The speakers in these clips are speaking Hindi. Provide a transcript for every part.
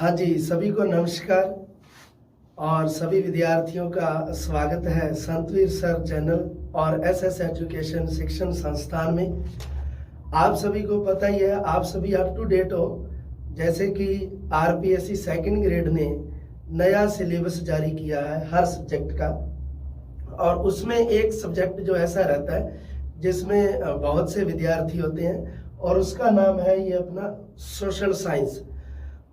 हाँ जी, सभी को नमस्कार और सभी विद्यार्थियों का स्वागत है संतवीर सर चैनल और एसएस एजुकेशन शिक्षण संस्थान में। आप सभी को पता ही है, आप सभी अप टू डेट हो। जैसे कि आरपीएससी सेकंड ग्रेड ने नया सिलेबस जारी किया है हर सब्जेक्ट का, और उसमें एक सब्जेक्ट जो ऐसा रहता है जिसमें बहुत से विद्यार्थी होते हैं, और उसका नाम है ये अपना सोशल साइंस।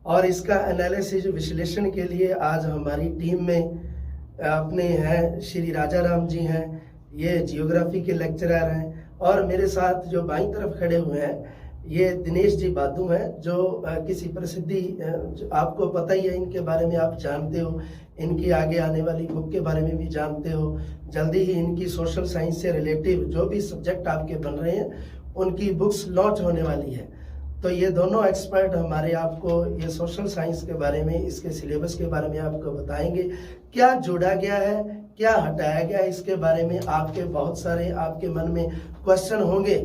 और इसका एनालिसिस विश्लेषण के लिए आज हमारी टीम में अपने हैं श्री राजा राम जी हैं, ये जियोग्राफी के लेक्चरर हैं, और मेरे साथ जो बाईं तरफ खड़े हुए हैं ये दिनेश जी बादू हैं, जो किसी प्रसिद्धि, जो आपको पता ही है इनके बारे में, आप जानते हो, इनकी आगे आने वाली बुक के बारे में भी जानते हो। जल्दी ही इनकी सोशल साइंस से रिलेटिव जो भी सब्जेक्ट आपके बन रहे हैं उनकी बुक्स लॉन्च होने वाली है। तो ये दोनों एक्सपर्ट हमारे आपको ये सोशल साइंस के बारे में, इसके सिलेबस के बारे में आपको बताएंगे। क्या जोड़ा गया है, क्या हटाया गया है, इसके बारे में आपके बहुत सारे आपके मन में क्वेश्चन होंगे,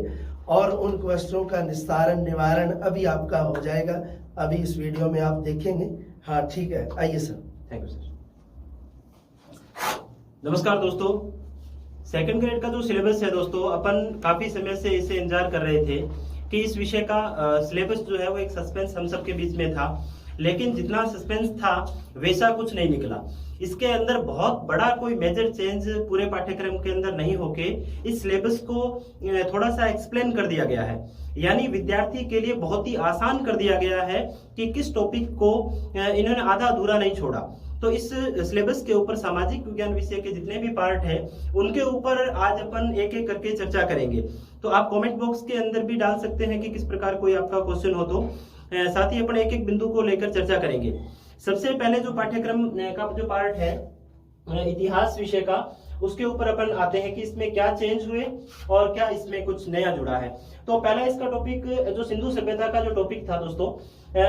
और उन क्वेश्चनों का निवारण अभी आपका हो जाएगा। अभी इस वीडियो में आप देखेंगे। हाँ ठीक है, आइए सर। Thank you sir. नमस्कार दोस्तों, सेकंड ग्रेड का जो सिलेबस है दोस्तों, अपन काफी समय से इसे इंतजार कर रहे थे कि इस विषय का सिलेबस जो है वो एक सस्पेंस हम सबके बीच में था, लेकिन जितना सस्पेंस था वैसा कुछ नहीं निकला। इसके अंदर बहुत बड़ा कोई मेजर चेंज पूरे पाठ्यक्रम के अंदर नहीं होके इस सिलेबस को थोड़ा सा एक्सप्लेन कर दिया गया है, यानी विद्यार्थी के लिए बहुत ही आसान कर दिया गया है कि किस टॉपिक को इन्होंने आधा अधूरा नहीं छोड़ा। तो इस सिलेबस के ऊपर सामाजिक विज्ञान विषय के जितने भी पार्ट है उनके ऊपर आज अपन एक एक करके चर्चा करेंगे। तो आप कमेंट बॉक्स के अंदर भी डाल सकते हैं कि किस प्रकार कोई आपका क्वेश्चन हो, तो साथ ही अपन एक एक बिंदु को लेकर चर्चा करेंगे। सबसे पहले जो पाठ्यक्रम का जो पार्ट है इतिहास विषय का, उसके ऊपर अपन आते हैं कि इसमें क्या चेंज हुए और क्या इसमें कुछ नया जुड़ा है। तो पहला इसका टॉपिक जो सिंधु सभ्यता का जो टॉपिक था दोस्तों,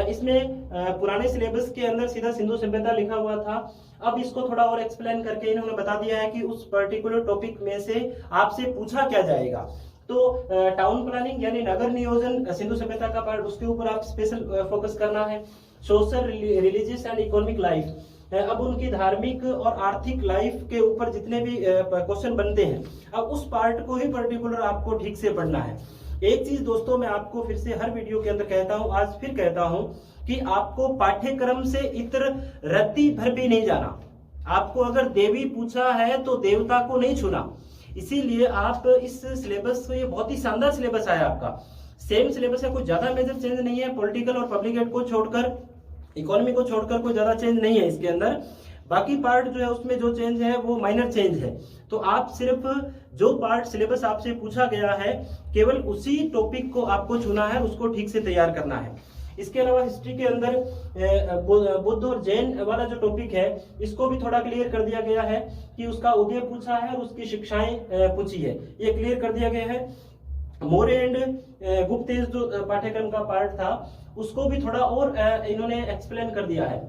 इसमें पुराने सिलेबस के अंदर सीधा सिंधु सभ्यता लिखा हुआ था। अब इसको थोड़ा और एक्सप्लेन करके इन्होंने बता दिया है कि उस पर्टिकुलर टॉपिक में से आपसे पूछा क्या जाएगा। तो टाउन प्लानिंग यानी नगर नियोजन सिंधु सभ्यता का पार्ट, उसके ऊपर आप स्पेशल फोकस करना है। Social, religious and economic life, अब उनकी धार्मिक और आर्थिक लाइफ के ऊपर जितने भी क्वेश्चन बनते हैं, अब उस पार्ट को ही पर्टिकुलर आपको ठीक से पढ़ना है। एक चीज दोस्तों मैं आपको फिर से हर वीडियो के अंदर कहता हूं, आज फिर कहता हूं कि आपको पाठ्यक्रम से इतर रत्ती भर भी नहीं जाना। आपको अगर देवी पूछा है तो देवता को नहीं छूना। इसीलिए आप इस सिलेबस को, ये बहुत ही शानदार सिलेबस आया आपका, सेम सिलेबस है, कोई ज्यादा मेजर चेंज नहीं है। पॉलिटिकल और पब्लिक एड को छोड़कर, इकोनॉमी को छोड़कर कोई ज्यादा चेंज नहीं है इसके अंदर। बाकी पार्ट जो है उसमें जो चेंज है वो माइनर चेंज है। तो आप सिर्फ जो पार्ट सिलेबस आपसे पूछा गया है केवल उसी टॉपिक को आपको चुना है, उसको ठीक से तैयार करना है। इसके अलावा हिस्ट्री के अंदर बुद्ध और जैन वाला जो टॉपिक है इसको भी थोड़ा क्लियर कर दिया गया है कि उसका उदय पूछा है और उसकी शिक्षाएं पूछी है, ये क्लियर कर दिया गया है। मौर्य एंड गुप्त जो पाठ्यक्रम का पार्ट था उसको भी थोड़ा और इन्होंने एक्सप्लेन कर दिया है।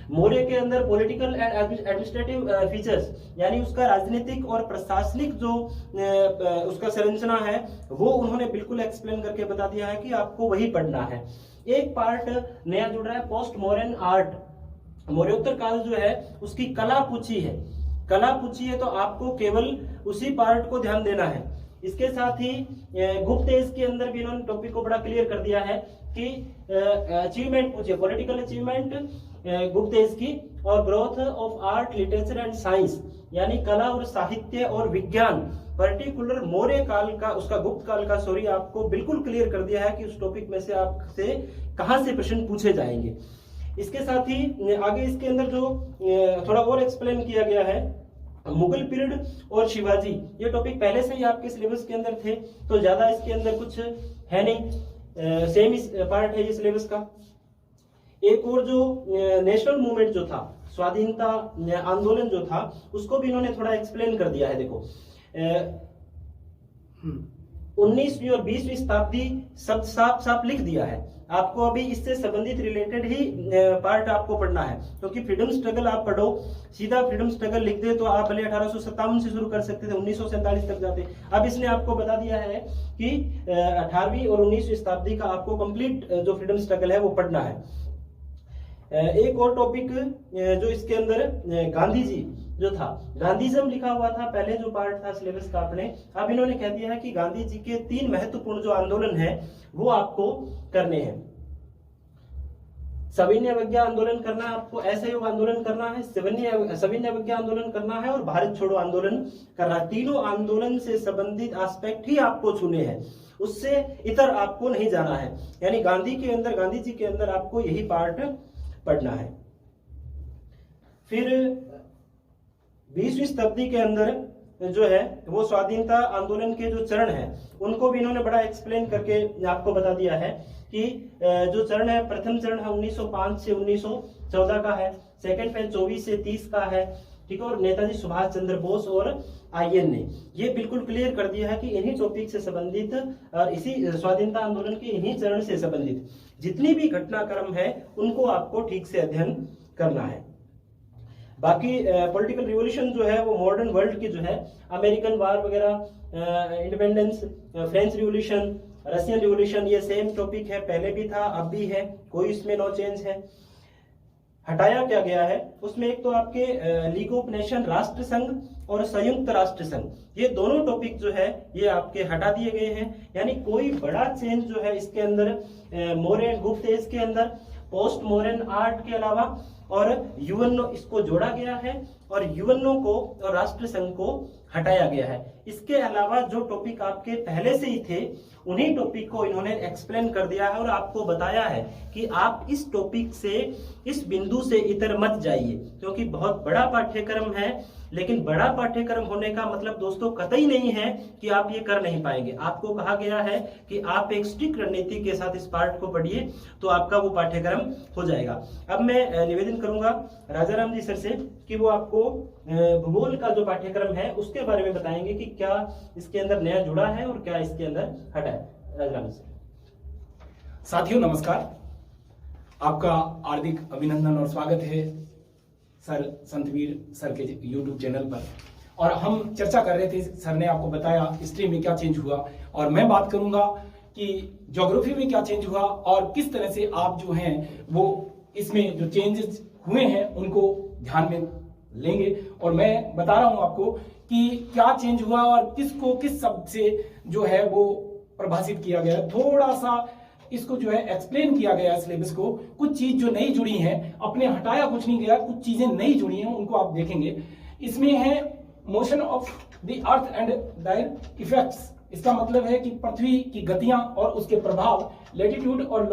मौर्य के अंदर पॉलिटिकल एंड एडमिनिस्ट्रेटिव फीचर्स, यानी उसका राजनीतिक और प्रशासनिक जो उसका संरचना है वो उन्होंने बिल्कुल एक्सप्लेन करके बता दिया है कि आपको वही पढ़ना है। एक पार्ट नया जुड़ रहा है, पोस्ट मॉडर्न आर्ट। मौर्योत्तर काल जो है उसकी कला पूछी है, कला पूछी है, तो आपको केवल उसी पार्ट को ध्यान देना है। इसके साथ ही गुप्त एज के अंदर भी इन्होंने टॉपिक को बड़ा क्लियर कर दिया है कि अचीवमेंट पूछिए, पॉलिटिकल अचीवमेंट गुप्त एज की, और growth of art, literature and science, यानी कला और साहित्य और विज्ञान, पर्टिकुलर मौर्य काल का, उसका गुप्त काल का सॉरी, आपको बिल्कुल क्लियर कर दिया है कि उस टॉपिक में से आपसे कहां से प्रश्न पूछे जाएंगे। इसके साथ ही आगे इसके अंदर जो थोड़ा और एक्सप्लेन किया गया है, मुगल पीरियड और शिवाजी, ये टॉपिक पहले से ही आपके सिलेबस के अंदर थे, तो ज्यादा इसके अंदर कुछ है नहीं, सेम पार्ट है ये सिलेबस का। एक और जो नेशनल मूवमेंट जो था, स्वाधीनता आंदोलन जो था, उसको भी इन्होंने थोड़ा एक्सप्लेन कर दिया है। देखो 19वीं और 20वीं शताब्दी सब साफ साफ लिख दिया है। आपको अभी इससे संबंधित रिलेटेड ही पार्ट आपको पढ़ना है, क्योंकि फ्रीडम स्ट्रगल आप पढ़ो, सीधा फ्रीडम स्ट्रगल लिख दे तो आप भले 1857 से शुरू कर सकते थे, 1947 तक जाते। अब इसने आपको बता दिया है कि 18वीं और 19वीं शताब्दी का आपको कंप्लीट जो फ्रीडम स्ट्रगल है वो पढ़ना है। एक और टॉपिक जो इसके अंदर गांधी जी जो था, गांधीज्म लिखा हुआ था, पहले जो पार्ट था सिलेबस का अपने, अब इन्होंने कह दिया है कि गांधी जी के 3 महत्वपूर्ण जो आंदोलन है वो आपको करने हैं। सविनय अवज्ञा आंदोलन करना है आपको, असहयोग आंदोलन करना है, सविनय अवज्ञा आंदोलन करना है और भारत छोड़ो आंदोलन करना है। तीनों आंदोलन से संबंधित एस्पेक्ट ही आपको छूने हैं, उससे इतर आपको नहीं जाना है। यानी गांधी जी के अंदर आपको यही पार्ट पढ़ना है। फिर 20वीं शताब्दी के अंदर जो है वो स्वाधीनता आंदोलन के जो चरण है उनको भी इन्होंने बड़ा एक्सप्लेन करके आपको बता दिया है कि जो चरण है, प्रथम चरण है 1905 से 1914 का है, सेकंड फेज 24 से 30 का है, ठीक है, और नेताजी सुभाष चंद्र बोस और आईएन ने ये बिल्कुल क्लियर कर दिया है कि इन्हीं टॉपिक से संबंधित और इसी स्वाधीनता आंदोलन के इन्हीं चरण से संबंधित जितनी भी घटनाक्रम है उनको आपको ठीक से अध्ययन करना है। बाकी पॉलिटिकल रिवॉल्यूशन जो है वो मॉडर्न वर्ल्ड की जो है, अमेरिकन वार वगैरह, independence, French revolution, Russian revolution, ये सेम टॉपिक है, पहले भी था अब भी है, कोई इसमें नो चेंज है। हटाया क्या गया है उसमें एक तो आपके लीग ऑफ नेशन, राष्ट्र संघ और संयुक्त राष्ट्र संघ, ये दोनों टॉपिक जो है ये आपके हटा दिए गए हैं। यानी कोई बड़ा चेंज जो है इसके अंदर मौर्य गुप्त एज के अंदर पोस्ट मॉडर्न आर्ट के अलावा और यूएनओ इसको जोड़ा गया है और यूएनओ को और राष्ट्र संघ को हटाया गया है। इसके अलावा जो टॉपिक आपके पहले से ही थे उन्हीं टॉपिक को इन्होंने एक्सप्लेन कर दिया है और आपको बताया है कि आप इस टॉपिक से, इस बिंदु से इतर मत जाइए, क्योंकि बहुत बड़ा पाठ्यक्रम है। लेकिन बड़ा पाठ्यक्रम होने का मतलब दोस्तों कतई नहीं है कि आप ये कर नहीं पाएंगे। आपको कहा गया है कि आप एक स्ट्रिक्ट रणनीति के साथ इस पार्ट को पढ़िए तो आपका वो पाठ्यक्रम हो जाएगा। अब मैं निवेदन करूंगा राजाराम जी सर से कि वो आपको भूगोल का जो पाठ्यक्रम है उसके बारे में बताएंगे कि क्या इसके अंदर नया जुड़ा है और क्या इसके अंदर हटा है। राजाराम सर। साथियों नमस्कार, आपका हार्दिक अभिनंदन और स्वागत है सर संतवीर सर के YouTube चैनल पर। और हम चर्चा कर रहे थे, सर ने आपको बताया हिस्ट्री में क्या चेंज हुआ और मैं बात करूंगा कि ज्योग्राफी में क्या चेंज हुआ और किस तरह से आप जो हैं वो इसमें जो चेंजेस हुए हैं उनको ध्यान में लेंगे। और मैं बता रहा हूं आपको कि क्या चेंज हुआ और किसको किस शब्द से जो है वो परिभाषित किया गया। थोड़ा सा इसको जो है एक्सप्लेन किया गया है सिलेबस को, कुछ चीज जो नई जुड़ी हैं, अपने हटाया कुछ नहीं गया, कुछ चीजें नई जुड़ी हैं उनको आप देखेंगे। इसमें है motion of the earth and there effects. इसका मतलब है कि पृथ्वी की गतियां और उसके प्रभाव लैटिट्यूड और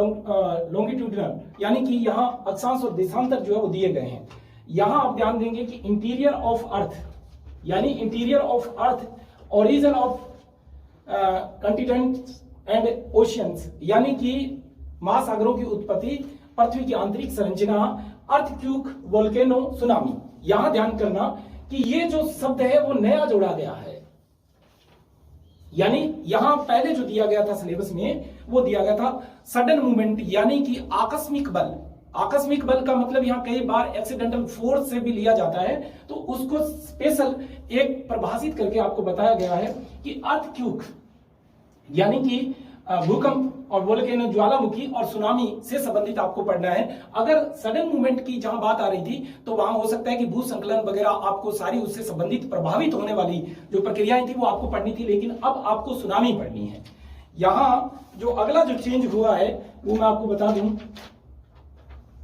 लॉन्गिट्यूडनल, यानी कि यहाँ अक्षांश और देशांतर जो है वो दिए गए हैं। यहाँ आप ध्यान देंगे कि इंटीरियर ऑफ अर्थ, यानी interior of earth, origin of continents and oceans, यानी कि महासागरों की उत्पत्ति, पृथ्वी की आंतरिक संरचना, अर्थक्वेक, वोल्केनो, सुनामी। यहां ध्यान करना कि ये जो शब्द है वो नया जोड़ा गया है। यानी यहां पहले जो दिया गया था सिलेबस में वो दिया गया था सडन मूवमेंट, यानी कि आकस्मिक बल। आकस्मिक बल का मतलब यहां कई बार एक्सीडेंटल फोर्स से भी लिया जाता है, तो उसको स्पेशल एक परिभाषित करके आपको बताया गया है कि अर्थक्वेक यानी कि भूकंप और वोल्केनो ज्वालामुखी और सुनामी से संबंधित आपको पढ़ना है। अगर सडन मूवमेंट की जहां बात आ रही थी तो वहां हो सकता है कि भूसंकलन वगैरह आपको सारी उससे संबंधित प्रभावित होने वाली जो प्रक्रियाएं थी वो आपको पढ़नी थी, लेकिन अब आपको सुनामी पढ़नी है। यहां जो अगला जो चेंज हुआ है वो मैं आपको बता दूं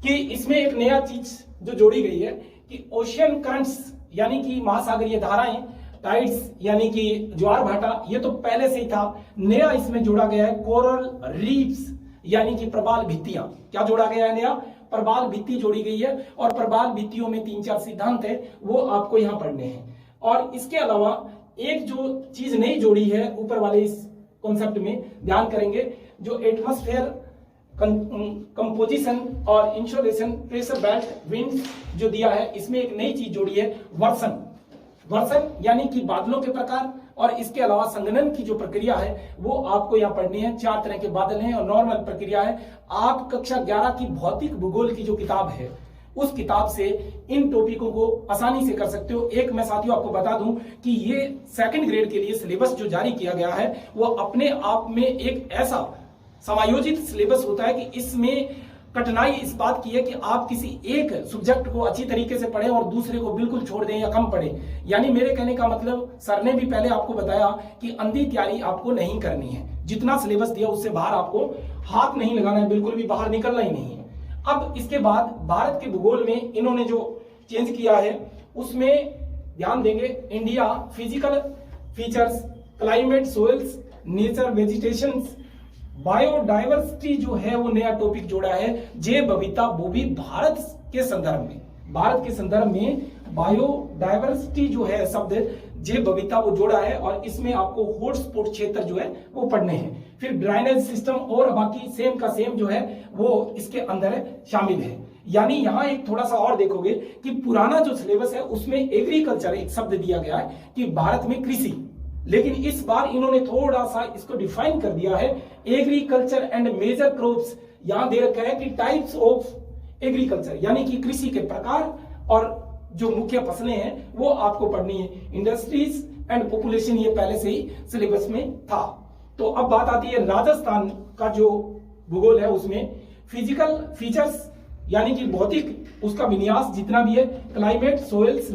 कि इसमें एक नया चीज जो जोड़ी गई है कि ओशियन करंट्स, यानी कि महासागरीय धाराएं, टाइड्स यानी कि ज्वार भाटा, ये तो पहले से ही था। नया इसमें जोड़ा गया है कोरल रीफ्स, यानी कि प्रवाल भित्तियां। क्या जोड़ा गया है नया? प्रवाल भित्ति जोड़ी गई है और प्रवाल भित्तियों में 3-4 सिद्धांत है वो आपको यहां पढ़ने हैं। और इसके अलावा एक जो चीज नई जोड़ी है ऊपर वाले इस कॉन्सेप्ट में ध्यान करेंगे, जो एटमॉस्फेयर कंपोजिशन और इंसुलेशन, प्रेशर बेल्ट, विंड जो दिया है, इसमें एक नई चीज जोड़ी है वर्षण। वर्षण यानी कि बादलों के प्रकार और इसके अलावा संघनन की जो प्रक्रिया है वो आपको यहाँ पढ़नी है। 4 तरह के बादल हैं और नॉर्मल प्रक्रिया है। आप कक्षा 11 की भौतिक भूगोल की जो किताब है उस किताब से इन टॉपिकों को आसानी से कर सकते हो। एक मैं साथियों आपको बता दूं कि ये 2nd ग्रेड के लिए सिलेबस जो जारी किया गया है वो अपने आप में एक ऐसा समायोजित सिलेबस होता है कि इसमें कठिनाई इस बात की है कि आप किसी एक सब्जेक्ट को अच्छी तरीके से पढ़ें और दूसरे को बिल्कुल छोड़ दें या कम पढ़ें। यानी मेरे कहने का मतलब सर ने भी पहले आपको बताया कि अंधी तैयारी आपको नहीं करनी है, जितना सिलेबस दिया उससे बाहर आपको हाथ नहीं लगाना है, बिल्कुल भी बाहर निकलना ही नहीं है। अब इसके बाद भारत के भूगोल में इन्होंने जो चेंज किया है उसमें ध्यान देंगे, India, physical features, climate, soils, nature, vegetation, biodiversity जो है वो नया टॉपिक जोड़ा है। जे बबीता वो भी भारत के संदर्भ में बायोडाइवर्सिटी जो है शब्द जे बबीता वो जोड़ा है और इसमें आपको हॉटस्पॉट क्षेत्र जो है वो पढ़ने हैं। फिर ड्राइनेज सिस्टम और बाकी सेम का सेम जो है वो इसके अंदर शामिल है। यानी यहां एक थोड़ा सा और देखोगे कि पुराना जो सिलेबस है उसमें एग्रीकल्चर एक शब्द दिया गया है कि भारत में कृषि, लेकिन इस बार इन्होंने थोड़ा सा इसको डिफाइन कर दिया है, एग्रीकल्चर एंड मेजर क्रॉप्स। यहां दे रखा है कि टाइप्स ऑफ एग्रीकल्चर, यानी कि कृषि के प्रकार और जो मुख्य फसलें हैं वो आपको पढ़नी है। इंडस्ट्रीज एंड पॉपुलेशन ये पहले से ही सिलेबस में था। तो अब बात आती है राजस्थान का जो भूगोल है उसमें फिजिकल फीचर्स यानी कि भौतिक उसका विन्यास जितना भी है, क्लाइमेट, सोइल्स,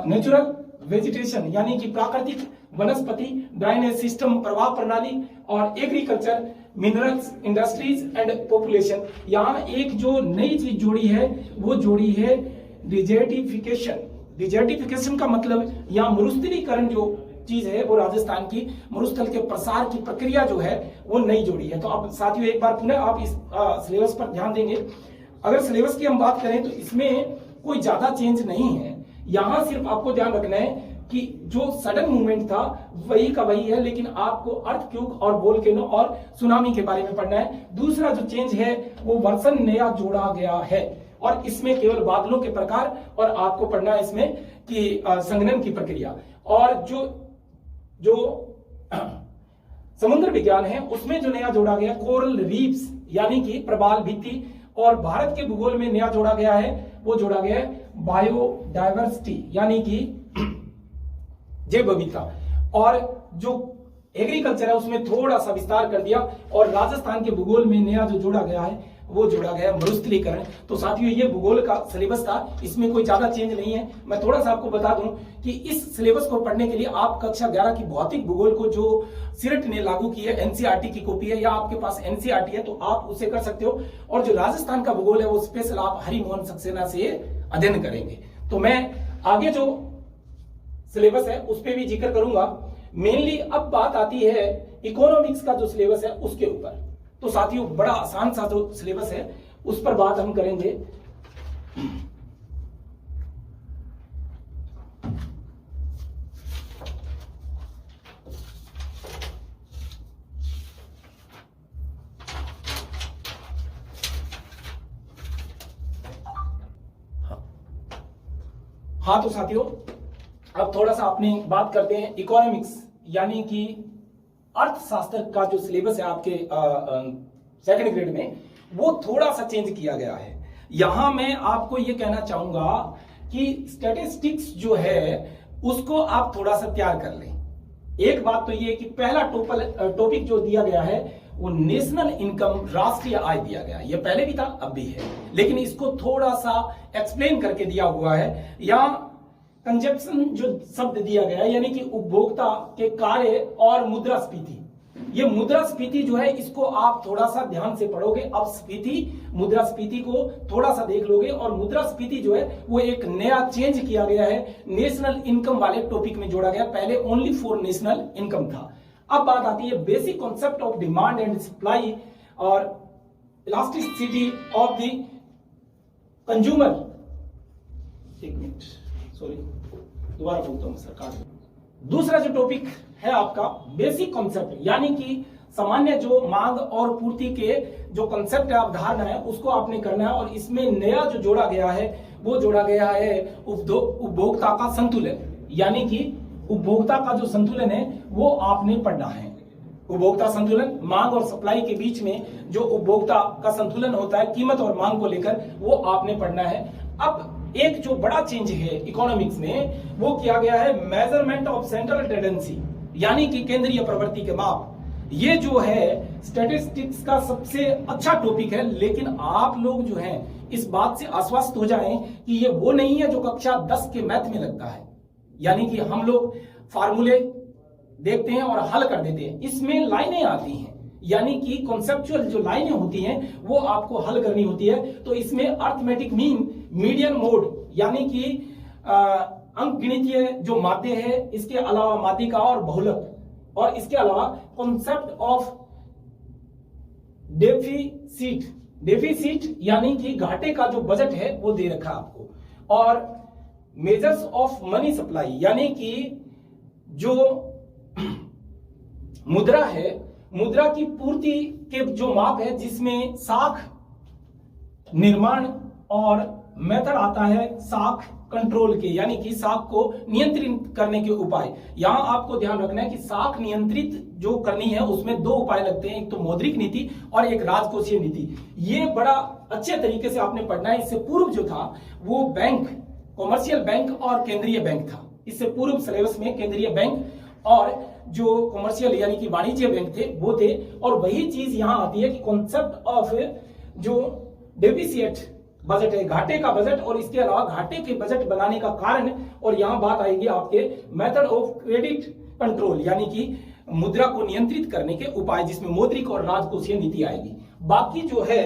नेचुरल वेजिटेशन यानी कि प्राकृतिक वनस्पति, ड्राइनेज सिस्टम प्रवाह प्रणाली और agriculture, minerals, industries and population. यहाँ एक जो नई चीज जोड़ी है वो जोड़ी है डिजर्टिफिकेशन। डिजर्टिफिकेशन का मतलब यहाँ मरुस्थलीकरण जो चीज है वो राजस्थान की मरुस्थल के प्रसार की प्रक्रिया जो है वो नई जोड़ी है। तो अब साथियों एक बार पुनः आप इस सिलेबस पर ध्यान देंगे। अगर सिलेबस की हम बात करें तो इसमें कोई ज्यादा चेंज नहीं है। यहां सिर्फ आपको ध्यान रखना है कि जो सडन मूवमेंट था वही का वही है, लेकिन आपको अर्थक्वेक और वोल्केनो और सुनामी के बारे में पढ़ना है। दूसरा जो चेंज है वो वर्षन नया जोड़ा गया है और इसमें केवल बादलों के प्रकार और आपको पढ़ना है इसमें कि संघनन की प्रक्रिया। और जो समुद्र विज्ञान है उसमें जो नया जोड़ा गया कोरल रीफ्स यानी कि प्रवाल भित्ति। और भारत के भूगोल में नया जोड़ा गया है वो जोड़ा गया है बायोडाइवर्सिटी यानी कि जैव विविधता। और जो एग्रीकल्चर है उसमें थोड़ा सा विस्तार कर दिया। और राजस्थान के भूगोल में नया जो जोड़ा गया है वो जोड़ा गया मरुस्थलीकरण। तो साथियों ये भूगोल का सिलेबस था, इसमें कोई ज्यादा चेंज नहीं है। मैं थोड़ा सा आपको बता दूं कि इस सिलेबस को पढ़ने के लिए आप कक्षा 11 की भौतिक भूगोल को जो सीरेट ने लागू की है एनसीईआरटी की कॉपी है या आपके पास एनसीईआरटी है तो आप उसे कर सकते हो। और जो राजस्थान का भूगोल है वो स्पेशल आप हरिमोहन सक्सेना से अध्ययन करेंगे। तो मैं आगे जो सिलेबस है उस पर भी जिक्र करूंगा। मेनली अब बात आती है इकोनॉमिक्स का जो सिलेबस है उसके ऊपर। तो साथियों बड़ा आसान सा जो सिलेबस है उस पर बात हम करेंगे। हाँ तो साथियों अब थोड़ा सा अपनी बात करते हैं इकोनॉमिक्स यानी कि अर्थशास्त्र का जो सिलेबस है आपके सेकंड ग्रेड में वो थोड़ा सा चेंज किया गया है। यहां मैं आपको ये कहना चाहूंगा कि स्टैटिस्टिक्स जो है उसको आप थोड़ा सा तैयार कर लें। एक बात तो ये कि पहला टॉपिक जो दिया गया है वो नेशनल इनकम, राष्ट्रीय आय दिया गया। ये पहले भी था अब भी है, लेकिन इसको थोड़ा सा एक्सप्लेन करके दिया हुआ है। यहाँ कंजप्शन जो शब्द दिया गया है यानी कि उपभोक्ता के कार्य और मुद्रास्फीति। ये मुद्रास्फीति जो है इसको आप थोड़ा सा ध्यान से पढ़ोगे। अब स्फीति मुद्रास्फीति को थोड़ा सा देख लोगे और मुद्रास्फीति जो है वो एक नया चेंज किया गया है, नेशनल इनकम वाले टॉपिक में जोड़ा गया। पहले ओनली फॉर नेशनल इनकम था। अब बात आती है basic concept of demand and supply और इलास्टिसिटी ऑफ द कंज्यूमर। एक मिनट, सॉरी दोबारा बोलता हूं सरकार। दूसरा जो टॉपिक है आपका बेसिक कॉन्सेप्ट यानी कि सामान्य जो मांग और पूर्ति के जो कॉन्सेप्ट है, अवधारणा है, उसको आपने करना है। और इसमें नया जो जोड़ा गया है वो जोड़ा गया है उपभोक्ता का संतुलन यानी कि उपभोक्ता का जो संतुलन है वो आपने पढ़ना है। उपभोक्ता संतुलन, मांग और सप्लाई के बीच में जो उपभोक्ता का संतुलन होता है कीमत और मांग को लेकर, वो आपने पढ़ना है। अब एक जो बड़ा चेंज है इकोनॉमिक्स में वो किया गया है मेजरमेंट ऑफ सेंट्रल टेंडेंसी यानी कि केंद्रीय प्रवृत्ति के माप। ये जो है स्टैटिस्टिक्स का सबसे अच्छा टॉपिक है, लेकिन आप लोग जो हैं इस बात से आश्वस्त हो जाएं कि ये वो नहीं है जो कक्षा 10 के मैथ में लगता है, यानी कि हम लोग फार्मूले देखते हैं और हल कर देते हैं। इसमें लाइनें आती हैं, यानी कि कॉन्सेप्चुअल जो लाइनें होती हैं वो आपको हल करनी होती है। तो इसमें अर्थमेटिक मीन, मीडियन मोड, यानी कि अंकगणितीय जो माध्य है, इसके अलावा माध्यिका और बहुलक, और इसके अलावा कॉन्सेप्ट ऑफ डेफिसिट यानी कि घाटे का जो बजट है वो दे रखा आपको, और मेजर्स ऑफ मनी सप्लाई यानी कि जो मुद्रा है, मुद्रा की पूर्ति के जो माप है, जिसमें साख निर्माण और मेथड आता है साख कंट्रोल के, यानी कि साख को नियंत्रित करने के उपाय। यहां आपको ध्यान रखना है कि साख नियंत्रित जो करनी है उसमें दो उपाय लगते हैं, एक तो मौद्रिक नीति और एक राजकोषीय नीति। ये बड़ा अच्छे तरीके से आपने पढ़ना है। इससे पूर्व जो था वो बैंक, कॉमर्शियल बैंक और केंद्रीय बैंक था। इससे पूर्व सिलेबस में केंद्रीय बैंक और जो कॉमर्शियल यानी कि वाणिज्य बैंक थे वो थे, और वही चीज यहां आती है कि कॉन्सेप्ट ऑफ जो डेफिसिट बजट है, घाटे का बजट, और इसके अलावा घाटे के बजट बनाने का कारण, और यहां बात आएगी आपके मेथड ऑफ क्रेडिट कंट्रोल यानी कि मुद्रा को नियंत्रित करने के उपाय, जिसमें मौद्रिक और राजकोषीय नीति आएगी। बाकी जो है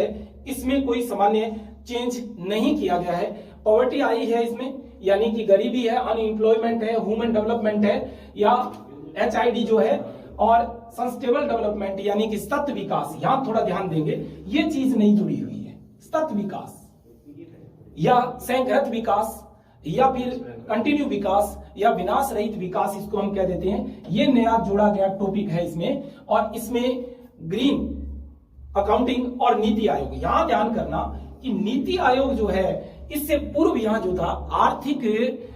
इसमें कोई सामान्य चेंज नहीं किया गया है। पॉवर्टी आई है इसमें, यानी कि गरीबी है, अनएम्प्लॉयमेंट है, ह्यूमन डेवलपमेंट है या HID जो है, और सस्टेनेबल डेवलपमेंट यानी कि सतत विकास, यहां थोड़ा ध्यान देंगे, ये चीज नहीं जुड़ी हुई है। सतत विकास या संघृत विकास या फिर कंटिन्यू विकास या विनाश रहित विकास, इसको हम कह देते हैं, ये नया जोड़ा गया टॉपिक है इसमें। और इसमें ग्रीन अकाउंटिंग और नीति आयोग, यहां ध्यान करना कि नीति आयोग जो है इससे पूर्व यहां जो था आर्थिक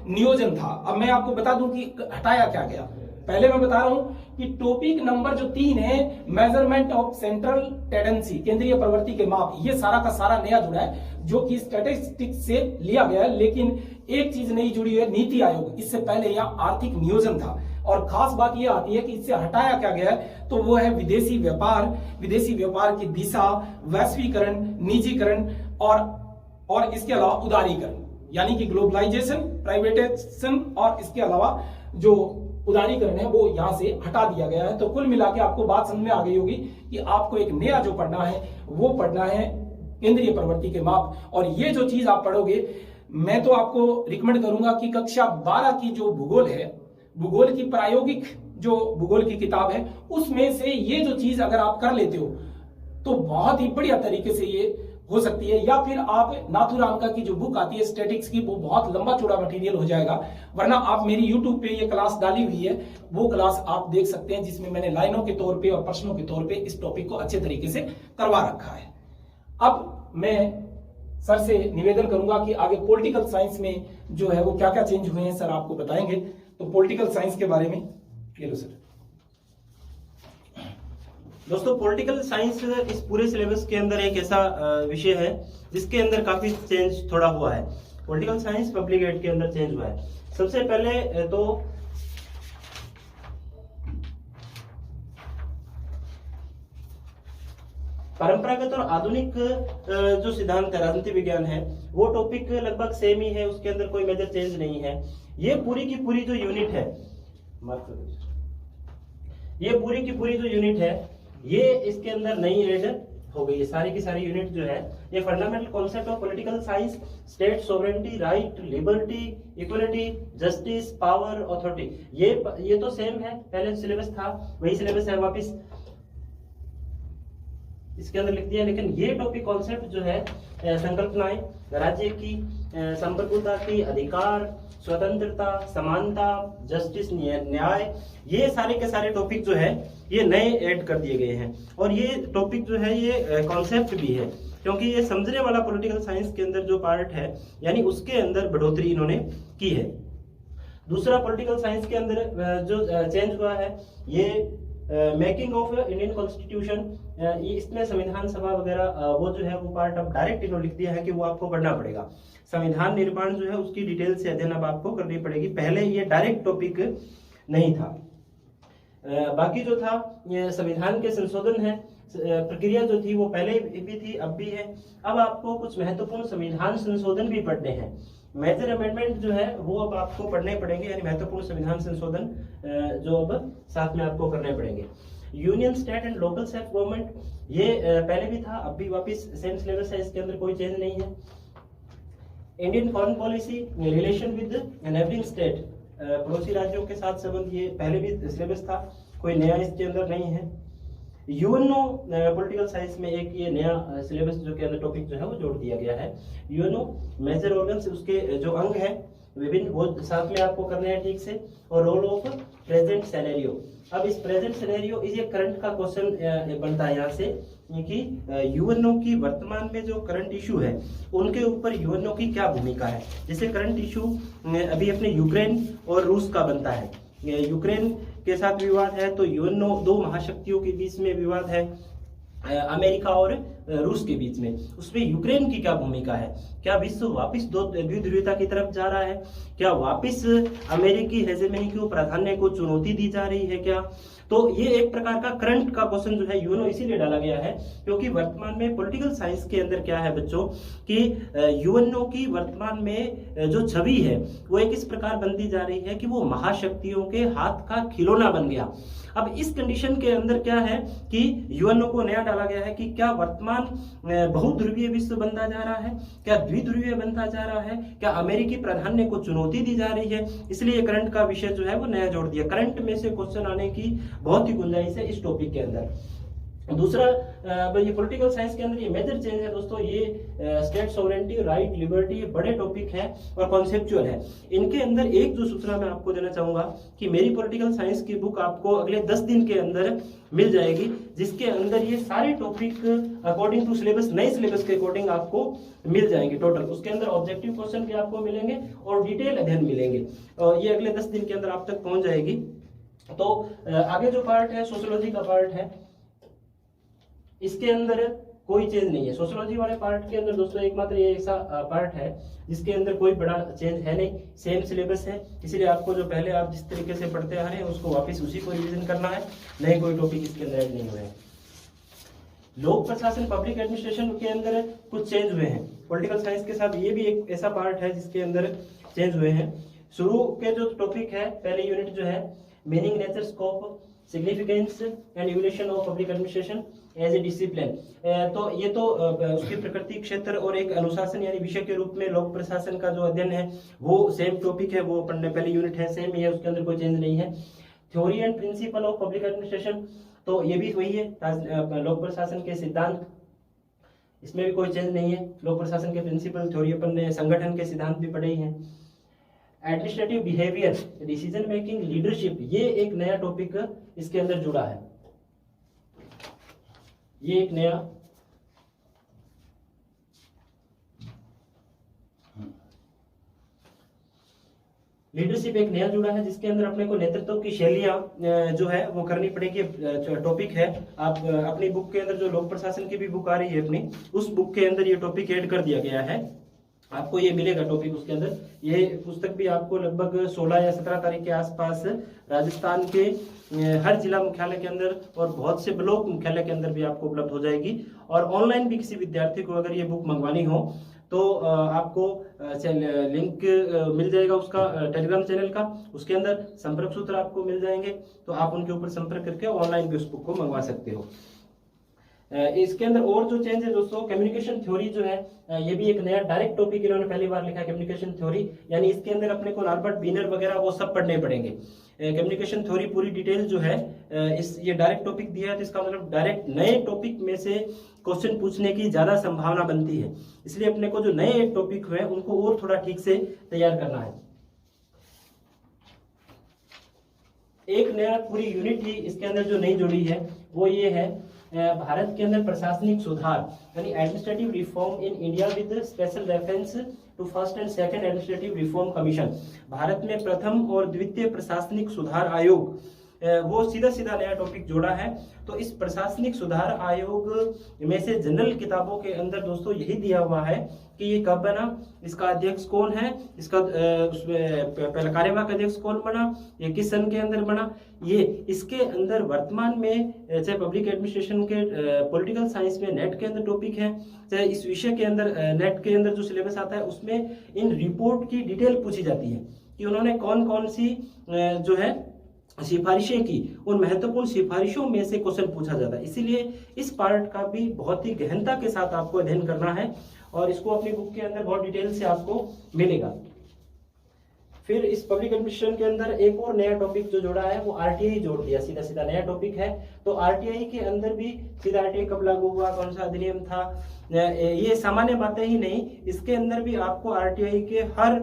नियोजन था। अब मैं आपको बता दूं कि हटाया क्या गया। पहले मैं बता रहा हूं कि टॉपिक नंबर जो 3 है, मेजरमेंट ऑफ सेंट्रल टेंडेंसी, केंद्रीय प्रवृत्ति के माप, ये सारा का सारा नया जुड़ा है जो कि स्टैटिस्टिक्स से लिया गया है। लेकिन एक चीज नहीं जुड़ी है, नीति आयोग। इससे पहले यहाँ आर्थिक नियोजन था, और खास बात यह आती है कि इससे हटाया क्या गया है, तो वो है विदेशी व्यापार, विदेशी व्यापार की दिशा, वैश्वीकरण, निजीकरण और इसके अलावा उदारीकरण, यानी कि ग्लोबलाइजेशन, प्राइवेटाइजेशन, और इसके अलावा जो उदारीकरण है वो यहां से हटा दिया गया है। तो कुल मिला के आपको बात समझ में आ गई होगी कि आपको एक नया जो पढ़ना है वो पढ़ना है केंद्रीय प्रवृत्ति के माप। और ये जो चीज आप पढ़ोगे, मैं तो आपको रिकमेंड करूंगा कि कक्षा 12 की जो भूगोल है, भूगोल की प्रायोगिक जो भूगोल की किताब है, उसमें से ये जो चीज अगर आप कर लेते हो तो बहुत ही बढ़िया तरीके से ये हो सकती है। या फिर आप नाथुराम का की जो बुक आती है स्टैटिक्स की, वो बहुत लंबा चौड़ा मटेरियल हो जाएगा। वरना आप मेरी यूट्यूब पे ये क्लास डाली हुई है, वो क्लास आप देख सकते हैं, जिसमें मैंने लाइनों के तौर पे और प्रश्नों के तौर पे इस टॉपिक को अच्छे तरीके से करवा रखा है। अब मैं सर से निवेदन करूंगा कि आगे पॉलिटिकल साइंस में जो है वो क्या क्या चेंज हुए हैं सर आपको बताएंगे। तो पॉलिटिकल साइंस के बारे में ले लो सर। दोस्तों, पॉलिटिकल साइंस इस पूरे सिलेबस के अंदर एक ऐसा विषय है जिसके अंदर काफी चेंज थोड़ा हुआ है। पॉलिटिकल साइंस पब्लिक एड के अंदर चेंज हुआ है। सबसे पहले तो परंपरागत और आधुनिक जो सिद्धांत है, राजनीति विज्ञान है, वो टॉपिक लगभग सेम ही है, उसके अंदर कोई मेजर चेंज नहीं है। ये पूरी की पूरी जो यूनिट है, ये पूरी की पूरी जो यूनिट है, ये इसके अंदर नई ऐड हो गई है। सारी की सारी यूनिट जो है, ये fundamental concept of political science, state sovereignty, right, liberty, equality, justice, power, authority, ये तो सेम है, पहले सिलेबस था वही सिलेबस है, वापस इसके अंदर लिख दिया। लेकिन ये टॉपिक कॉन्सेप्ट जो है, संकल्पनाएं, राज्य की संप्रभुता की, अधिकार, स्वतंत्रता, समानता, जस्टिस, न्याय, ये सारे के सारे टॉपिक जो है ये नए ऐड कर दिए गए हैं। और ये टॉपिक जो है ये कॉन्सेप्ट भी है, क्योंकि ये समझने वाला पॉलिटिकल साइंस के अंदर जो पार्ट है, यानी उसके अंदर बढ़ोतरी इन्होंने की है। दूसरा पॉलिटिकल साइंस के अंदर जो चेंज हुआ है, ये मेकिंग ऑफ इंडियन कॉन्स्टिट्यूशन, इसमें संविधान सभा वगैरह वो जो है वो पार्ट अब डायरेक्ट इन्होंने लिख दिया है कि वो आपको पढ़ना पड़ेगा। संविधान निर्माण जो है उसकी डिटेल से अध्ययन अब आपको करनी पड़ेगी, पहले ये डायरेक्ट टॉपिक नहीं था। बाकी जो था ये संविधान के संशोधन है, प्रक्रिया जो थी वो पहले भी थी अब भी है। अब आपको कुछ महत्वपूर्ण संविधान संशोधन भी पढ़ने हैं। मेजर अमेंडमेंट जो है वो अब आपको पढ़ने पड़ेंगे, यानी महत्वपूर्ण संविधान संशोधन जो अब साथ में आपको करने पड़ेंगे। Union, state and local self government, ये पहले भी था अब भी वापस सेम सिलेबस है, इसके अंदर कोई चेंज नहीं है। Indian foreign policy, relation with neighbouring state, पड़ोसी राज्यों के साथ संबंध, ये पहले भी सिलेबस था, कोई नया इसके अंदर नहीं है। यूएनओ पॉलिटिकल साइंस में एक ये नया सिलेबस जो के अंदर टॉपिक जो है वो जोड़ दिया गया है। यूएनओ मेजर ऑर्गन्स, उसके जो अंग है विभिन्न, वो साथ में आपको करने हैं ठीक से। और रोल ऑफ प्रेजेंट सिनेरियो, अब इस प्रेजेंट सिनेरियो इस ये करंट का क्वेश्चन बनता है यहाँ से कि यूएनओ की वर्तमान में जो करंट इशू है उनके ऊपर यूएनओ की क्या भूमिका है। जैसे करंट इशू अभी अपने यूक्रेन और रूस का बनता है, यूक्रेन के साथ विवाद है, तो यूएनओ दो महाशक्तियों के बीच में विवाद है, अमेरिका और रूस के बीच में, उसमें यूक्रेन की क्या भूमिका है। क्या विश्व वापस द्विध्रुवीयता की तरफ जा रहा है, क्या वापस अमेरिकी हेजेमनी को प्राधान्य को चुनौती दी जा रही है क्या। तो ये एक प्रकार का करंट का क्वेश्चन जो है यूएनओ इसीलिए डाला गया है क्योंकि वर्तमान में पॉलिटिकल साइंस के अंदर क्या है बच्चों कि यूएनओ की वर्तमान में जो छवि है वो एक इस प्रकार बनती जा रही है कि वो महाशक्तियों के हाथ का खिलौना बन गया। अब इस कंडीशन के अंदर क्या है कि यूएनओ को नया डाला गया है कि क्या वर्तमान बहुध्रुवीय विश्व बनता जा रहा है, क्या द्विध्रुवीय बनता जा रहा है, क्या अमेरिकी प्राधान्य को चुनौती दी जा रही है। इसलिए करंट का विषय जो है वो नया जोड़ दिया। करंट में से क्वेश्चन आने की बहुत ही गुंजाइश है इस टॉपिक के अंदर। दूसरा ये पॉलिटिकल साइंस के अंदर ये मेजर चेंज है दोस्तों, ये स्टेट सॉवरेनिटी, राइट, लिबर्टी, ये बड़े टॉपिक है और कॉन्सेप्चुअल है। इनके अंदर एक जो सूचना मैं आपको देना चाहूंगा कि मेरी पॉलिटिकल साइंस की बुक आपको अगले 10 दिन के अंदर मिल जाएगी, जिसके अंदर ये सारे टॉपिक अकॉर्डिंग टू सिलेबस, नए सिलेबस के अकॉर्डिंग आपको मिल जाएंगे टोटल। उसके अंदर ऑब्जेक्टिव क्वेश्चन भी आपको मिलेंगे और डिटेल अध्ययन मिलेंगे, और ये अगले 10 दिन के अंदर आप तक पहुंच जाएगी। तो आगे जो पार्ट है सोशियोलॉजी का पार्ट है, इसके अंदर कोई चेंज नहीं है। सोशियोलॉजी वाले पार्ट के अंदर दोस्तों एकमात्र ये ऐसा पार्ट है जिसके अंदर कोई बड़ा चेंज है नहीं, सेम सिलेबस है। इसलिए आपको जो पहले आप जिस तरीके से पढ़ते आ रहे हैं उसको वापस उसी को रिवीजन करना है, नए कोई टॉपिक इसके अंदर ऐड नहीं हुए हैं। लोक प्रशासन, पब्लिक एडमिनिस्ट्रेशन के अंदर कुछ चेंज हुए हैं। पॉलिटिकल साइंस के साथ ये भी एक ऐसा पार्ट है जिसके अंदर चेंज हुए हैं। शुरू के जो टॉपिक है, पहले यूनिट जो है meaning, nature, scope, significance and evolution of public administration as a discipline, तो ये तो उसकी प्रकृति, क्षेत्र और एक अनुशासन यानी विषय के रूप में लोक प्रशासन का जो अध्ययन है वो सेम टॉपिक है, वो पढ़ने पहले यूनिट है, सेम ही है, उसके अंदर कोई चेंज नहीं है। Theory and principle of public administration, तो ये भी वही है, लोक प्रशासन के सिद्धांत, इसमें भी कोई चेंज नहीं है। लोक प्रशासन के प्रिंसिपल, थ्योरी अपन ने, संगठन के सिद्धांत भी पढ़े ही हैं। Administrative behaviour, decision making, leadership, ये एक नया टॉपिक इसके अंदर जुड़ा है, ये एक नया लीडरशिप एक नया जुड़ा है जिसके अंदर अपने को नेतृत्व की शैलियां जो है वो करनी पड़ेगी। टॉपिक है, आप अपनी बुक के अंदर जो लोक प्रशासन की भी बुक आ रही है अपनी, उस बुक के अंदर ये टॉपिक ऐड कर दिया गया है, आपको ये मिलेगा टॉपिक उसके अंदर। ये पुस्तक भी आपको लगभग 16 या 17 तारीख के आसपास राजस्थान के हर जिला मुख्यालय के अंदर और बहुत से ब्लॉक मुख्यालय के अंदर भी आपको उपलब्ध हो जाएगी। और ऑनलाइन भी किसी विद्यार्थी को अगर ये बुक मंगवानी हो तो आपको लिंक मिल जाएगा उसका टेलीग्राम चैनल का, उसके अंदर संपर्क सूत्र आपको मिल जाएंगे, तो आप उनके ऊपर संपर्क करके ऑनलाइन भी उस बुक को मंगवा सकते हो। इसके अंदर और जो चेंज है दोस्तों, कम्युनिकेशन थ्योरी जो है, ये भी एक नया डायरेक्ट टॉपिक इन्होंने पहली बार लिखा है, कम्युनिकेशन थ्योरी, यानी इसके अंदर अपने को नॉर्बर्ट बीनर वगैरह वो सब पढ़ने पड़ेंगे। कम्युनिकेशन थ्योरी पूरी डिटेल जो है ये डायरेक्ट टॉपिक दिया है, तो इसका मतलब डायरेक्ट नए टॉपिक में से क्वेश्चन पूछने की ज्यादा संभावना बनती है, इसलिए अपने को जो नए टॉपिक हुए उनको और थोड़ा ठीक से तैयार करना है। एक नया पूरी यूनिट ही इसके अंदर जो नई जुड़ी है वो ये है, भारत के अंदर प्रशासनिक सुधार यानी administrative reform in India with special reference to first and second administrative reform commission. Bharat में प्रथम और द्वितीय प्रशासनिक सुधार आयोग वो सीधा सीधा नया टॉपिक जोड़ा है। तो इस प्रशासनिक सुधार आयोग में से जनरल किताबों के अंदर दोस्तों यही दिया हुआ है कि ये कब बना, इसका अध्यक्ष कौन है, इसका उसमें पहला कार्यवाहक अध्यक्ष कौन बना, ये किस सन के अंदर बना, ये इसके अंदर वर्तमान में चाहे पब्लिक एडमिनिस्ट्रेशन के पॉलिटिकल साइंस में नेट के अंदर टॉपिक है, चाहे इस विषय के अंदर नेट के अंदर जो सिलेबस आता है उसमें इन रिपोर्ट की डिटेल पूछी जाती है कि उन्होंने कौन कौन सी जो है सिफारिशें की, उन महत्वपूर्ण सिफारिशों में से क्वेश्चन पूछा जाता है। इसीलिए इस पार्ट का भी बहुत ही गहनता के साथ आपको अध्ययन करना है और इसको अपनी बुक के अंदर बहुत डिटेल से आपको मिलेगा। फिर इस पब्लिक एडमिनिस्ट्रेशन के अंदर एक और नया टॉपिक जो जोड़ा है वो आरटीआई जोड़ दिया, सीधा सीधा नया टॉपिक है। तो आरटीआई के अंदर भी सीधा आरटीआई कब लागू हुआ, कौन सा अधिनियम था, ये सामान्य बातें ही नहीं, इसके अंदर भी आपको आरटीआई के हर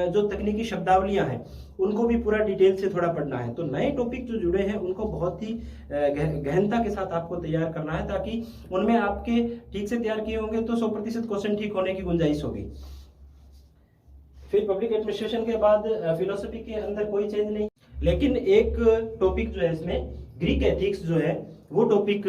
जो तकनीकी शब्दावलियां हैं उनको भी पूरा डिटेल से थोड़ा पढ़ना है। तो नए टॉपिक जो जुड़े हैं उनको बहुत ही गहनता के साथ आपको तैयार करना है, ताकि उनमें आपके ठीक से तैयार किए होंगे तो 100% क्वेश्चन ठीक होने की गुंजाइश होगी। फिर पब्लिक एडमिनिस्ट्रेशन के बाद फिलोसफी के अंदर कोई चेंज नहीं, लेकिन एक टॉपिक जो है इसमें ग्रीक एथिक्स जो है वो टॉपिक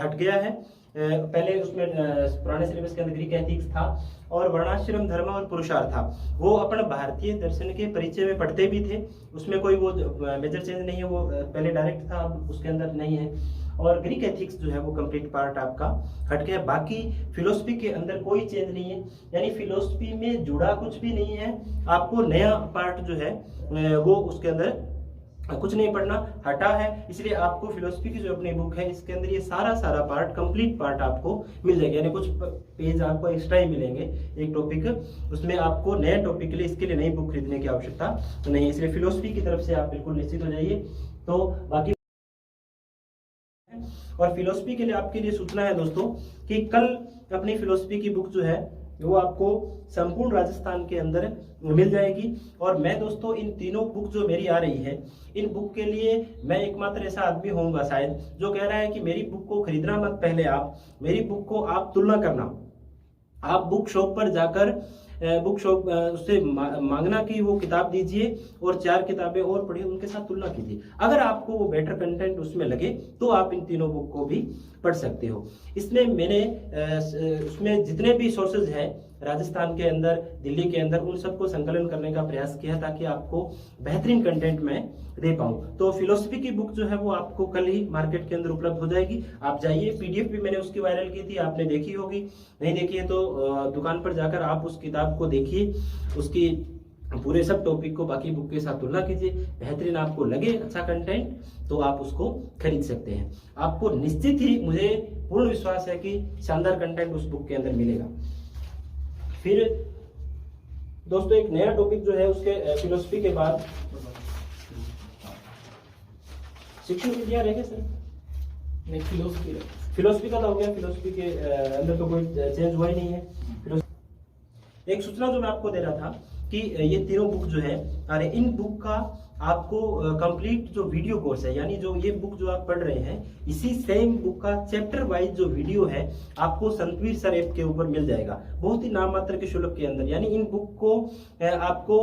हट गया है। पहले उसमें पुराने सिलेबस के अंदर ग्रीक एथिक्स था और वर्णाश्रम धर्म और पुरुषार्थ था, वो अपन भारतीय दर्शन के परिचय में पढ़ते भी थे, उसमें कोई वो मेजर चेंज नहीं है, वो पहले डायरेक्ट था, अब उसके अंदर नहीं है। और ग्रीक एथिक्स जो है वो कंप्लीट पार्ट आपका हट गया। बाकी फिलोसफी के अंदर कोई चेंज नहीं है, यानी फिलोसफी में जुड़ा कुछ भी नहीं है, आपको नया पार्ट जो है वो उसके अंदर कुछ नहीं पढ़ना, हटा है। इसलिए आपको फिलोसफी की जो अपनी बुक है इसके अंदर ये सारा पार्ट कंप्लीट पार्ट आपको मिल जाएगा, यानी कुछ पेज आपको एक्स्ट्रा ही मिलेंगे एक टॉपिक, उसमें आपको नए टॉपिक के लिए इसके लिए नई बुक खरीदने की आवश्यकता नहीं है। इसलिए फिलोसफी की तरफ से आप बिल्कुल निश्चित हो जाइए। तो बाकी और फिलोसफी के लिए आपके लिए सूचना है दोस्तों कि कल अपनी फिलोसफी की बुक जो है वो आपको संपूर्ण राजस्थान के अंदर मिल जाएगी। और मैं दोस्तों इन तीनों बुक जो मेरी आ रही है, इन बुक के लिए मैं एकमात्र ऐसा आदमी होऊंगा शायद जो कह रहा है कि मेरी बुक को खरीदना मत, पहले आप मेरी बुक को आप तुलना करना, आप बुक शॉप पर जाकर बुक शॉप उससे मांगना कि वो किताब दीजिए और 4 किताबें और पढ़िए, उनके साथ तुलना कीजिए। अगर आपको वो बेटर कंटेंट उसमें लगे तो आप इन तीनों बुक को भी पढ़ सकते हो। इसमें मैंने उसमें जितने भी सोर्सेज हैं राजस्थान के अंदर, दिल्ली के अंदर, उन सबको संकलन करने का प्रयास किया ताकि आपको बेहतरीन कंटेंट मैं दे पाऊं। तो फिलोसफी की बुक जो है वो आपको कल ही मार्केट के अंदर उपलब्ध हो जाएगी, आप जाइए। पीडीएफ भी मैंने उसकी वायरल की थी, आपने देखी होगी, नहीं देखी है तो दुकान पर जाकर आप उस किताब को देखिए, उसकी पूरे सब टॉपिक को बाकी बुक के साथ तुलना कीजिए, बेहतरीन आपको लगे अच्छा कंटेंट तो आप उसको खरीद सकते हैं। आपको निश्चित ही, मुझे पूर्ण विश्वास है कि शानदार कंटेंट उस बुक के अंदर मिलेगा। फिर दोस्तों एक नया टॉपिक जो है उसके फिलोसफी के बाद शिक्षण विद्या रहेगा सर, नहीं फिलोसफी का तो हो गया, फिलोसफी के अंदर तो कोई चेंज हुआ ही नहीं है। एक सूचना जो मैं आपको दे रहा था कि ये तीनों बुक जो है, अरे इन बुक का आपको कंप्लीट जो वीडियो कोर्स है, यानी जो ये बुक जो आप पढ़ रहे हैं इसी सेम बुक का चैप्टर वाइज जो वीडियो है आपको संतवीर सर ऐप के ऊपर मिल जाएगा, बहुत ही नाम मात्र के शुल्क के अंदर। यानी इन बुक को आपको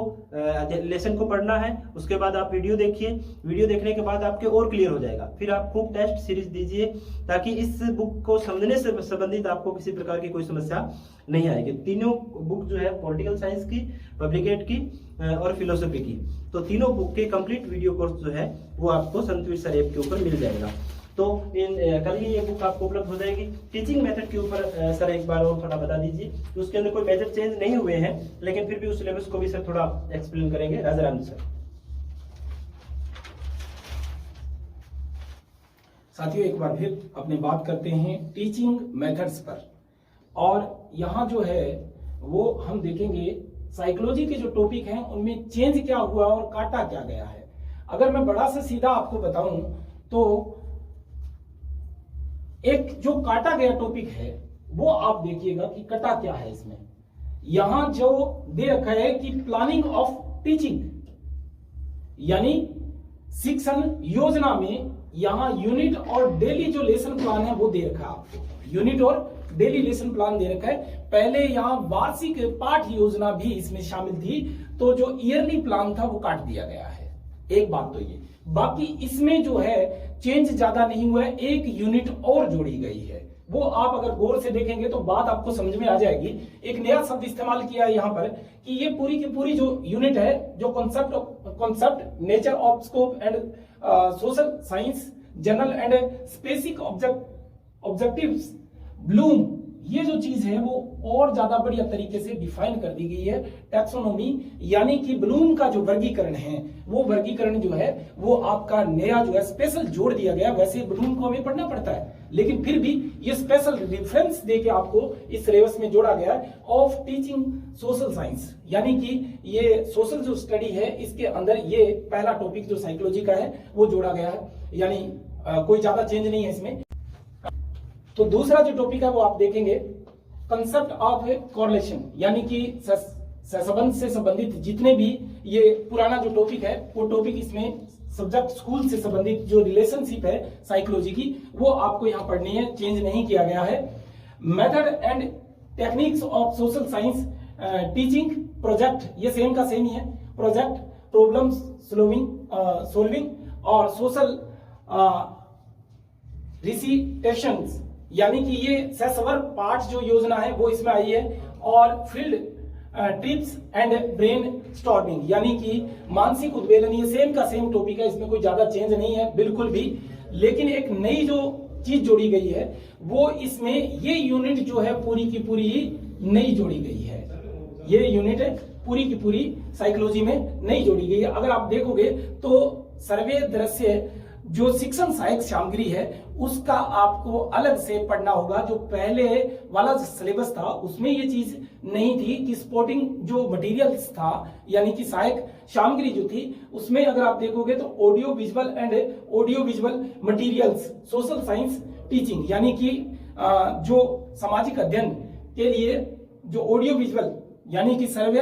लेसन को पढ़ना है, उसके बाद आप वीडियो देखिए, वीडियो देखने के बाद आपके और क्लियर हो जाएगा। फिर आप खूब टेस्ट सीरीज दीजिए ताकि इस बुक को समझने से संबंधित आपको किसी प्रकार की कोई समस्या नहीं आएगी। तीनों बुक जो है पॉलिटिकल साइंस की, पब्लिक एड की और फिलोसफी की, तो तीनों बुक के कंप्लीट वीडियो कोर्स जो है वो आपको संतवीर सर ऐप के ऊपर मिल जाएगा। तो कल ही ये बुक आपको उपलब्ध हो जाएगी। टीचिंग मेथड के ऊपर सर एक बार और थोड़ा बता दीजिए, तो उसके अंदर कोई मेजर चेंज नहीं हुए हैं, लेकिन फिर भी उस सिलेबस को भी सर थोड़ा एक्सप्लेन करेंगे। राजाराम जी सर। साथियों एक बार फिर अपनी बात करते हैं टीचिंग मेथड्स पर, और यहाँ जो है वो हम देखेंगे साइकोलॉजी के जो टॉपिक हैं उनमें चेंज क्या हुआ और काटा क्या गया है। अगर मैं बड़ा से सीधा आपको बताऊं तो एक जो काटा गया टॉपिक है वो आप देखिएगा कि कटा क्या है। इसमें यहां जो दे रखा है कि प्लानिंग ऑफ टीचिंग, यानी शिक्षण योजना में यहां यूनिट और डेली जो लेसन प्लान है वो दे रखा है आपको, यूनिट और डेली लेसन प्लान दे रखा है। पहले यहां वार्षिक पाठ योजना भी इसमें शामिल थी, तो जो ईयरली प्लान था वो काट दिया गया है। एक बात तो ये, बाकी इसमें जो है चेंज ज्यादा नहीं हुआ है, एक यूनिट और जोड़ी गई है। वो आप अगर गौर से देखेंगे तो बात आपको समझ में आ जाएगी। एक नया शब्द इस्तेमाल किया है यहाँ पर कि ये पूरी की पूरी जो यूनिट है, जो concept nature of scope and social science general and specific objectives Bloom, ये जो चीज है वो और ज्यादा बढ़िया तरीके से डिफाइन कर दी गई है। टैक्सोनॉमी यानी कि ब्लूम का जो वर्गीकरण है, वो वर्गीकरण जो है वो आपका नया जो है स्पेशल जोड़ दिया गया। वैसे ब्लूम को हमें पढ़ना पड़ता है, लेकिन फिर भी ये स्पेशल रेफरेंस देके आपको इस सिलेबस में जोड़ा गया है ऑफ टीचिंग सोशल साइंस, यानी कि ये सोशल जो स्टडी है इसके अंदर ये पहला टॉपिक जो साइकोलॉजी का है वो जोड़ा गया है, यानी कोई ज्यादा चेंज नहीं है इसमें। तो दूसरा जो टॉपिक है वो आप देखेंगे कंसेप्ट ऑफ कोरिलेशन, यानी कि सहसंबंध से संबंधित जितने भी ये पुराना जो टॉपिक है वो टॉपिक इसमें सब्जेक्ट स्कूल से संबंधित जो रिलेशनशिप है साइकोलॉजी की वो आपको यहाँ पढ़नी है, चेंज नहीं किया गया है। Method and techniques of social science teaching project, ये सेम का सेम ही है। प्रोजेक्ट प्रॉब्लम सोल्विंग और सोशल रिसीटेशंस, यानी कि ये सहसवर पाठ जो योजना है वो इसमें आई है। और field trips and brain storming, यानी कि मानसिक उद्वेलन, ये सेम का सेम टॉपिक है, इसमें कोई ज्यादा चेंज नहीं है बिल्कुल भी। लेकिन एक नई जो चीज जोड़ी गई है वो इसमें ये यूनिट जो है पूरी की पूरी नई जोड़ी गई है। ये यूनिट पूरी की पूरी साइकोलॉजी में नई जोड़ी गई है। अगर आप देखोगे तो सर्वे दृश्य जो शिक्षण सहायक सामग्री है उसका आपको अलग से पढ़ना होगा। जो पहले वाला सिलेबस था उसमें ये चीज नहीं थी कि स्पोर्टिंग जो मटेरियल्स था, यानी कि सहायक सामग्री जो थी उसमें अगर आप देखोगे तो audio visual and audio visual materials social science teaching, यानी कि जो सामाजिक अध्ययन के लिए जो ऑडियो विजुअल यानी कि सर्वे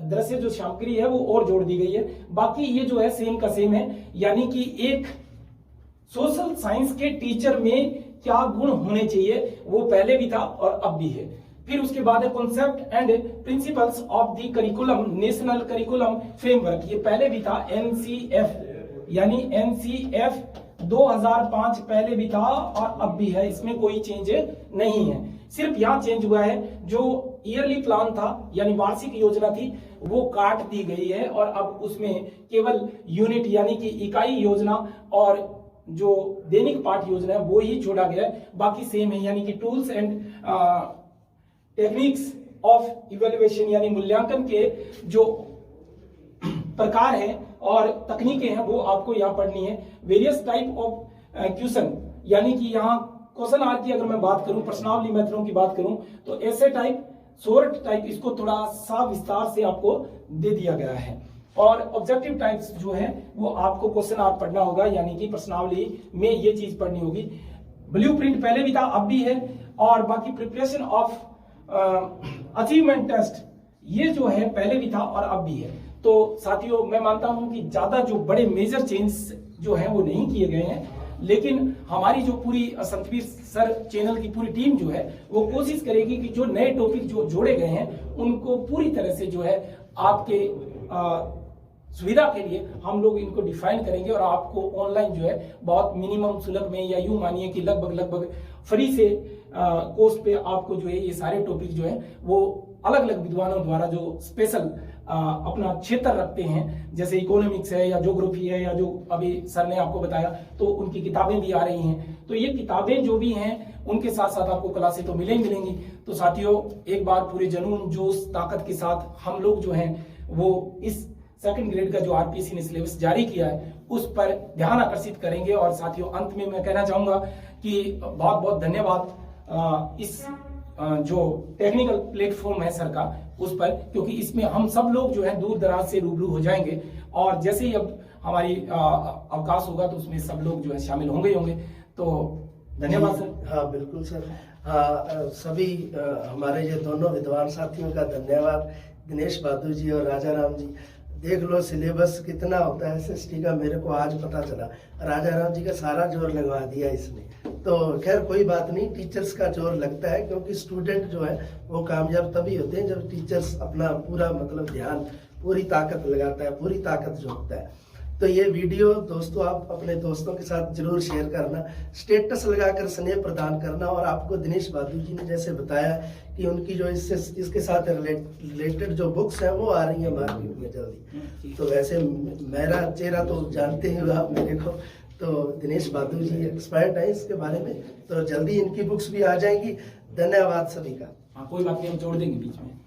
दृश्य जो सामग्री है वो और जोड़ दी गई है। बाकी ये जो है सेम का सेम है, यानी कि एक सोशल साइंस के टीचर में क्या गुण होने चाहिए वो पहले भी था और अब भी है। फिर उसके बाद है concept and principles of the curriculum national curriculum framework, ये पहले भी था एनसीएफ, यानी एनसीएफ 2005 पहले भी था और अब भी है, इसमें कोई चेंज नहीं है। सिर्फ यहाँ चेंज हुआ है जो ईयरली प्लान था यानी वार्षिक योजना थी वो काट दी गई है और अब उसमें केवल यूनिट यानी कि इकाई योजना और जो दैनिक पाठ योजना है वो ही छोड़ा गया है, बाकी सेम है। यानी कि tools and techniques of evaluation यानी मूल्यांकन के जो प्रकार है और तकनीकें हैं वो आपको यहाँ पढ़नी है। वेरियस टाइप ऑफ क्वेश्चन, यानी कि यहाँ क्वेश्चन आर की अगर मैं बात करूं, प्रश्नावली मेथडों की बात करूं तो ऐसे टाइप शॉर्ट टाइप इसको थोड़ा सा विस्तार से आपको दे दिया गया है। और ऑब्जेक्टिव टाइप्स जो है वो आपको क्वेश्चन आर पढ़ना होगा, यानी कि प्रश्नावली में ये चीज पढ़नी होगी। ब्लूप्रिंट पहले भी था अब भी है। और बाकी प्रिपरेशन ऑफ अचीवमेंट टेस्ट ये जो है पहले भी था और अब भी है। तो साथियों मैं मानता हूं कि ज्यादा जो बड़े मेजर चेंज जो है वो नहीं किए गए हैं, लेकिन हमारी जो पूरी संतवीर सर चैनल की पूरी टीम जो है वो कोशिश करेगी कि जो नए टॉपिक जो जोड़े गए हैं उनको पूरी तरह से जो है आपके सुविधा के लिए हम लोग इनको डिफाइन करेंगे और आपको ऑनलाइन जो है बहुत मिनिमम सुलभ में या यूं मानिए कि लगभग फ्री से कोर्स पे आपको जो है ये सारे टॉपिक जो है वो अलग अलग विद्वानों द्वारा जो स्पेशल अपना क्षेत्र रखते हैं, जैसे इकोनॉमिक्स है या ज्योग्राफी है या जो अभी सर ने आपको बताया, तो उनकी किताबें भी आ रही हैं। तो ये किताबें जो भी हैं उनके साथ साथ आपको क्लासें तो मिलेंगी। तो साथियों एक बार पूरे जुनून जोश ताकत के साथ हम लोग जो हैं वो इस सेकंड ग्रेड का जो आरपीएससी ने सिलेबस जारी किया है उस पर ध्यान आकर्षित करेंगे। और साथियों अंत में मैं कहना चाहूंगा कि बहुत बहुत धन्यवाद इस जो टेक्निकल प्लेटफॉर्म है सर का उस पर, क्योंकि इसमें हम सब लोग जो है दूर दराज से रूबरू हो जाएंगे और जैसे ही अब हमारी अवकाश होगा तो उसमें सब लोग जो है शामिल होंगे। तो धन्यवाद सर। हाँ बिल्कुल सर। हाँ सभी हमारे ये दोनों विद्वान साथियों का धन्यवाद, दिनेश बहादुर जी और राजा राम जी। देख लो सिलेबस कितना होता है एसएसटी का, मेरे को आज पता चला। राजा राम जी का सारा जोर लगवा दिया इसने। तो खैर कोई बात नहीं, टीचर्स का जोर लगता है क्योंकि स्टूडेंट जो है वो कामयाब तभी होते हैं जब टीचर्स अपना पूरा मतलब ध्यान पूरी ताकत लगाता है, पूरी ताकत जोड़ता है। तो ये वीडियो दोस्तों आप अपने दोस्तों के साथ जरूर शेयर करना, स्टेटस लगाकर स्नेह प्रदान करना। और आपको दिनेश बहादुर जी ने जैसे बताया कि उनकी जो इसके साथ रिलेटेड जो बुक्स हैं वो आ रही हैं मार्केट में जल्दी। तो वैसे मेरा चेहरा तो जानते हैं आप मेरे को, तो दिनेश बहादुर जी एक्सपर्ट है इसके बारे में, तो जल्दी इनकी बुक्स भी आ जाएंगी। धन्यवाद सभी का। हाँ, कोई बात नहीं, हम जोड़ देंगे बीच में।